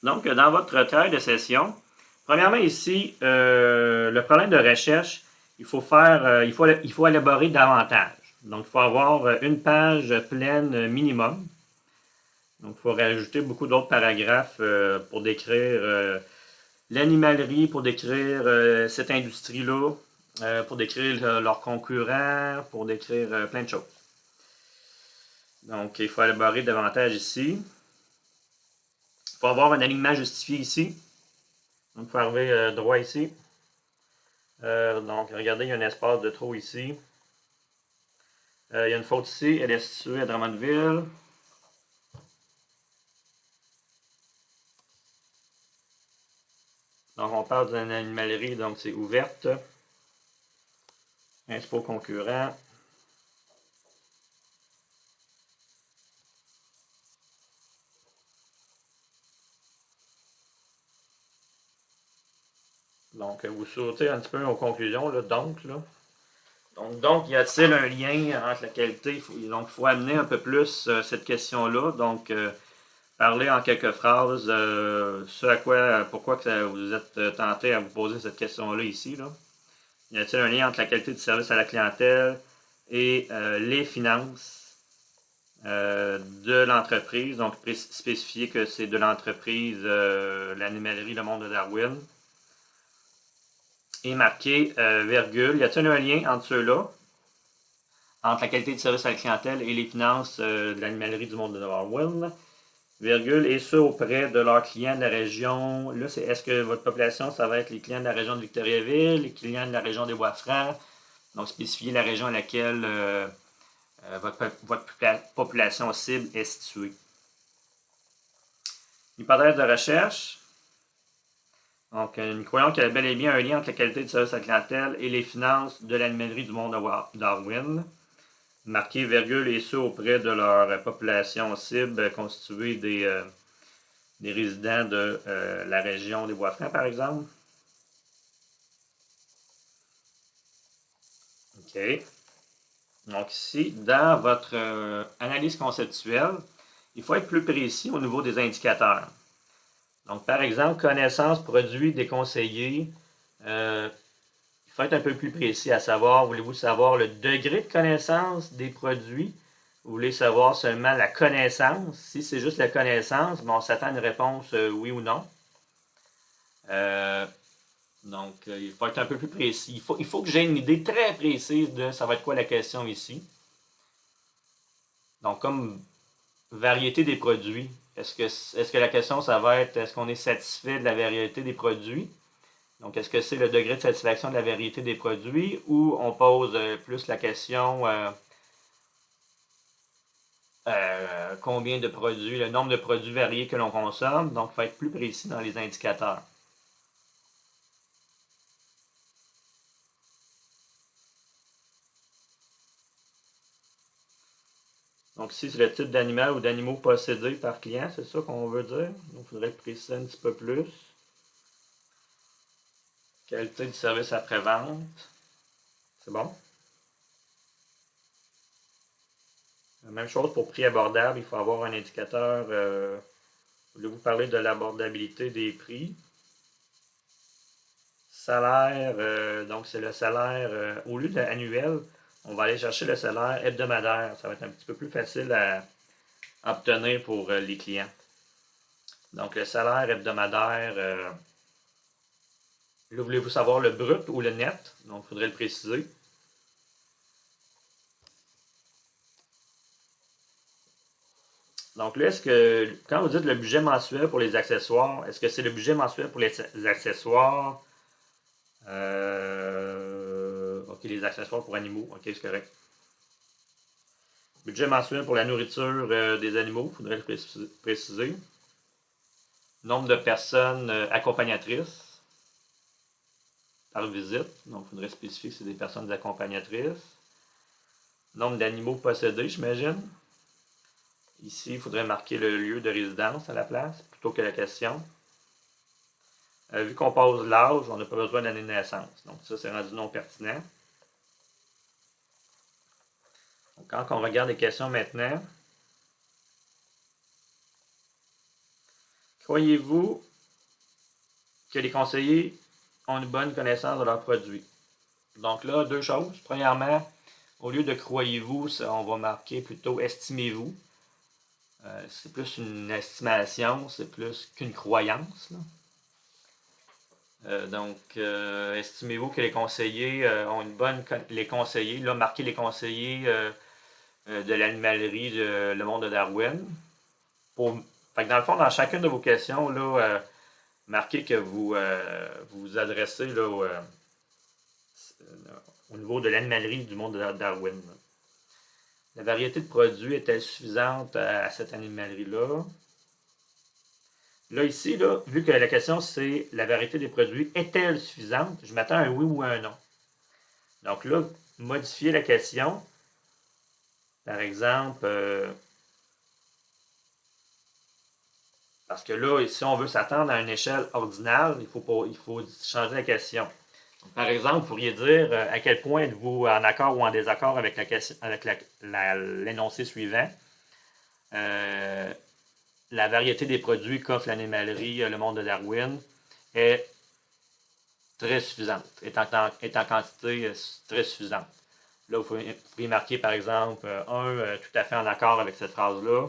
Donc, dans votre travail de session, premièrement ici, le problème de recherche, il faut élaborer davantage. Donc, il faut avoir une page pleine minimum. Donc, il faut rajouter beaucoup d'autres paragraphes pour décrire l'animalerie, pour décrire cette industrie-là, pour décrire leurs concurrents, pour décrire plein de choses. Donc, il faut élaborer davantage ici. Il faut avoir un alignement justifié ici. Donc, il faut arriver droit ici. Donc, regardez, il y a un espace de trop ici. Il y a une faute ici. Elle est située à Drummondville. Donc, on parle d'une animalerie, donc c'est ouverte. Inspo concurrent. Donc, vous sautez un petit peu aux conclusions, là, donc, là. Donc, y a-t-il un lien entre la qualité? Donc, il faut amener un peu plus cette question-là. Donc, parler en quelques phrases ce à quoi, pourquoi que vous êtes tenté à vous poser cette question-là ici. Là. Y a-t-il un lien entre la qualité du service à la clientèle et les finances de l'entreprise? Donc, spécifier que c'est de l'entreprise l'animalerie Le Monde de Darwin. Et marquer virgule. Y a-t-il un lien entre ceux-là? Entre la qualité du service à la clientèle et les finances de l'animalerie du Monde de Darwin, virgule, et ce auprès de leurs clients de la région. Là, c'est est-ce que votre population, ça va être les clients de la région de Victoriaville, les clients de la région des Bois-Francs, donc spécifier la région à laquelle votre population cible est située. Hypothèse de recherche. Donc, nous croyons qu'il y a bel et bien un lien entre la qualité du service à la clientèle et les finances de l'animalerie du Monde de Darwin. Marquer virgule et ce auprès de leur population cible constituée des résidents de la région des Bois-Francs, par exemple. OK. Donc ici, dans votre analyse conceptuelle, il faut être plus précis au niveau des indicateurs. Donc, par exemple, connaissance produit déconseillé. Il faut être un peu plus précis à savoir, voulez-vous savoir le degré de connaissance des produits? Vous voulez savoir seulement la connaissance? Si c'est juste la connaissance, bon, on s'attend à une réponse oui ou non. Donc, il faut être un peu plus précis. Il faut que j'ai une idée très précise de ça va être quoi la question ici. Donc, comme variété des produits, est-ce que la question, ça va être est-ce qu'on est satisfait de la variété des produits? Donc, est-ce que c'est le degré de satisfaction de la variété des produits ou on pose plus la question combien de produits, le nombre de produits variés que l'on consomme? Donc, il faut être plus précis dans les indicateurs. Donc ici, c'est le type d'animal ou d'animaux possédés par client, c'est ça qu'on veut dire. Donc, il faudrait préciser un petit peu plus. Qualité du service après-vente. C'est bon. Même chose pour prix abordable, il faut avoir un indicateur. Voulez-vous parler de l'abordabilité des prix? Salaire, donc c'est le salaire, au lieu de l'annuel, on va aller chercher le salaire hebdomadaire. Ça va être un petit peu plus facile à obtenir pour les clients. Donc le salaire hebdomadaire, là, voulez-vous savoir le brut ou le net? Donc il faudrait le préciser. Donc là, est-ce que, quand vous dites le budget mensuel pour les accessoires, est-ce que c'est le budget mensuel pour les accessoires? Ok, les accessoires pour animaux. Ok, c'est correct. Budget mensuel pour la nourriture des animaux, il faudrait le préciser. Nombre de personnes accompagnatrices par visite. Donc, il faudrait spécifier que c'est des personnes accompagnatrices. Nombre d'animaux possédés, j'imagine. Ici, il faudrait marquer le lieu de résidence à la place, plutôt que la question. Vu qu'on pose l'âge, on n'a pas besoin d'année de naissance. Donc, ça, c'est rendu non pertinent. Donc, quand on regarde les questions maintenant, Croyez-vous que les conseillers ont une bonne connaissance de leurs produits? Donc là, deux choses. Premièrement, au lieu de croyez-vous, on va marquer plutôt estimez-vous. C'est plus une estimation, c'est plus qu'une croyance, là. Estimez-vous que les conseillers ont une bonne... Les conseillers, là, marquez les conseillers de l'animalerie de Le Monde de Darwin. Fait que dans le fond, dans chacune de vos questions, là, marquez que vous vous adressez là, au niveau de l'animalerie du Monde de Darwin. La variété de produits est-elle suffisante à cette animalerie-là? Là, ici, là, vu que la question c'est la variété des produits est-elle suffisante, je m'attends à un oui ou à un non. Donc là, modifier la question. Par exemple, parce que là, si on veut s'attendre à une échelle ordinale, il faut changer la question. Donc, par exemple, vous pourriez dire à quel point êtes-vous en accord ou en désaccord avec l'énoncé suivant. La variété des produits qu'offre l'animalerie Le Monde de Darwin est très suffisante, est en quantité très suffisante. Là, vous pouvez marquer, par exemple, 1, tout à fait en accord avec cette phrase-là.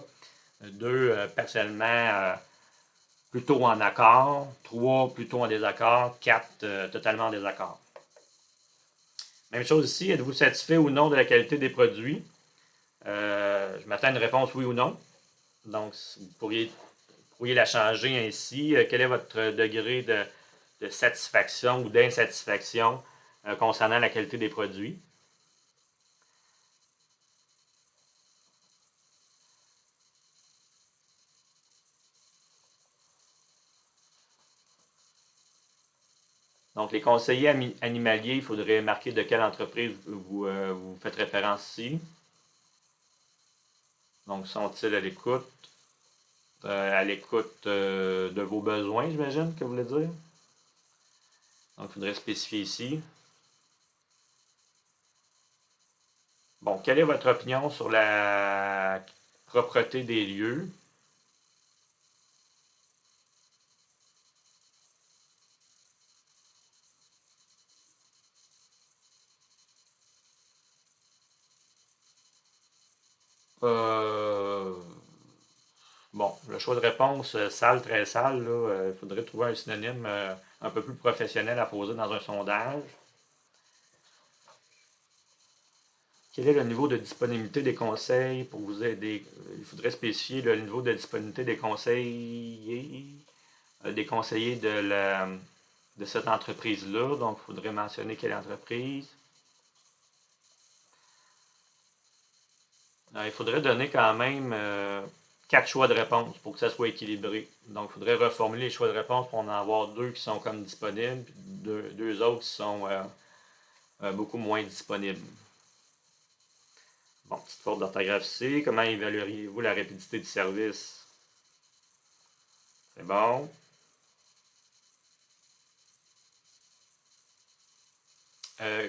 2, partiellement plutôt en accord. 3, plutôt en désaccord. 4, totalement en désaccord. Même chose ici, êtes-vous satisfait ou non de la qualité des produits? Je m'attends à une réponse oui ou non. Donc, vous pourriez la changer ainsi. Quel est votre degré de satisfaction ou d'insatisfaction concernant la qualité des produits? Donc, les conseillers animaliers, il faudrait marquer de quelle entreprise vous faites référence ici. Donc, sont-ils à l'écoute de vos besoins, j'imagine que vous voulez dire? Donc, il faudrait spécifier ici. Bon, quelle est votre opinion sur la propreté des lieux? Euh, Bon, le choix de réponse, sale, très sale, il faudrait trouver un synonyme un peu plus professionnel à poser dans un sondage. Quel est le niveau de disponibilité des conseils pour vous aider? Il faudrait spécifier le niveau de disponibilité des conseillers de cette entreprise-là. Donc, il faudrait mentionner quelle entreprise. Il faudrait donner quand même 4 choix de réponse pour que ça soit équilibré. Donc, il faudrait reformuler les choix de réponse pour en avoir 2 qui sont comme disponibles, puis deux autres qui sont beaucoup moins disponibles. Bon, petite faute d'orthographe ici. Comment évalueriez-vous la rapidité du service? C'est bon.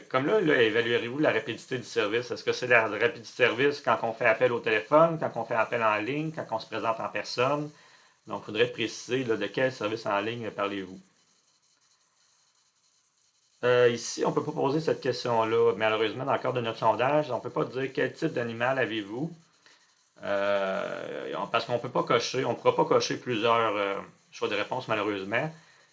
Comme là, évaluerez-vous la rapidité du service? Est-ce que c'est la rapidité du service quand on fait appel au téléphone, quand on fait appel en ligne, quand on se présente en personne? Donc, il faudrait préciser là, de quel service en ligne parlez-vous. Ici, on ne peut pas poser cette question-là. Malheureusement, dans le cadre de notre sondage, on ne peut pas dire quel type d'animal avez-vous. Parce qu'on ne peut pas cocher, on ne pourra pas cocher plusieurs choix de réponse, malheureusement.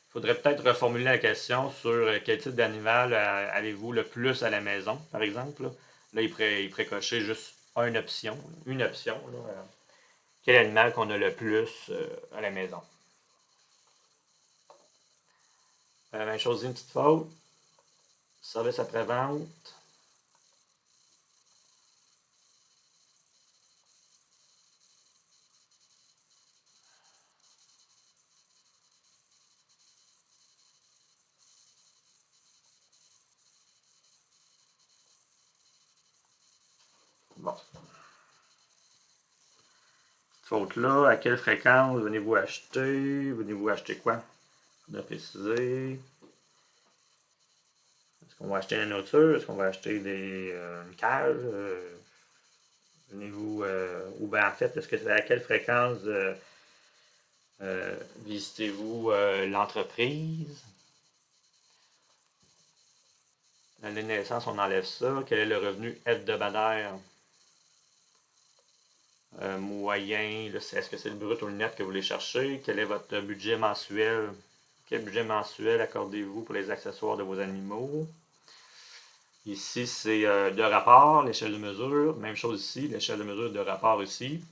Il faudrait peut-être reformuler la question sur quel type d'animal avez-vous le plus à la maison, par exemple. Là, il pourrait cocher juste une option. Là. Quel animal qu'on a le plus à la maison. Même chose, une petite faute. Service après-vente. Bon. Faute là, à quelle fréquence venez-vous acheter? Venez-vous acheter quoi? Il faudrait préciser. Est-ce qu'on va acheter la nourriture? Est-ce qu'on va acheter une cage? Venez-vous. Ou bien en fait, est-ce que c'est à quelle fréquence Visitez-vous l'entreprise? L'année de naissance, on enlève ça. Quel est le revenu hebdomadaire moyen? Est-ce que c'est le brut ou le net que vous voulez chercher? Quel est votre budget mensuel? Quel budget mensuel accordez-vous pour les accessoires de vos animaux? Ici, c'est de rapport, l'échelle de mesure. Même chose ici, l'échelle de mesure de rapport ici.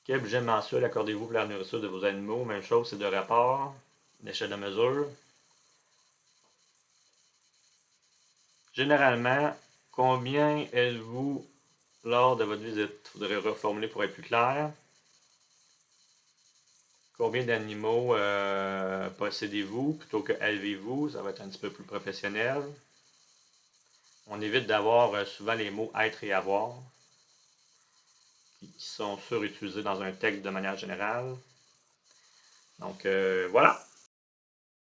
Quel budget mensuel accordez-vous pour la nourriture de vos animaux? Même chose, c'est de rapport, l'échelle de mesure. Généralement, combien êtes-vous lors de votre visite? Il faudrait reformuler pour être plus clair. Combien d'animaux possédez-vous plutôt que avez-vous? Ça va être un petit peu plus professionnel. On évite d'avoir souvent les mots être et avoir qui sont surutilisés dans un texte de manière générale. Donc voilà.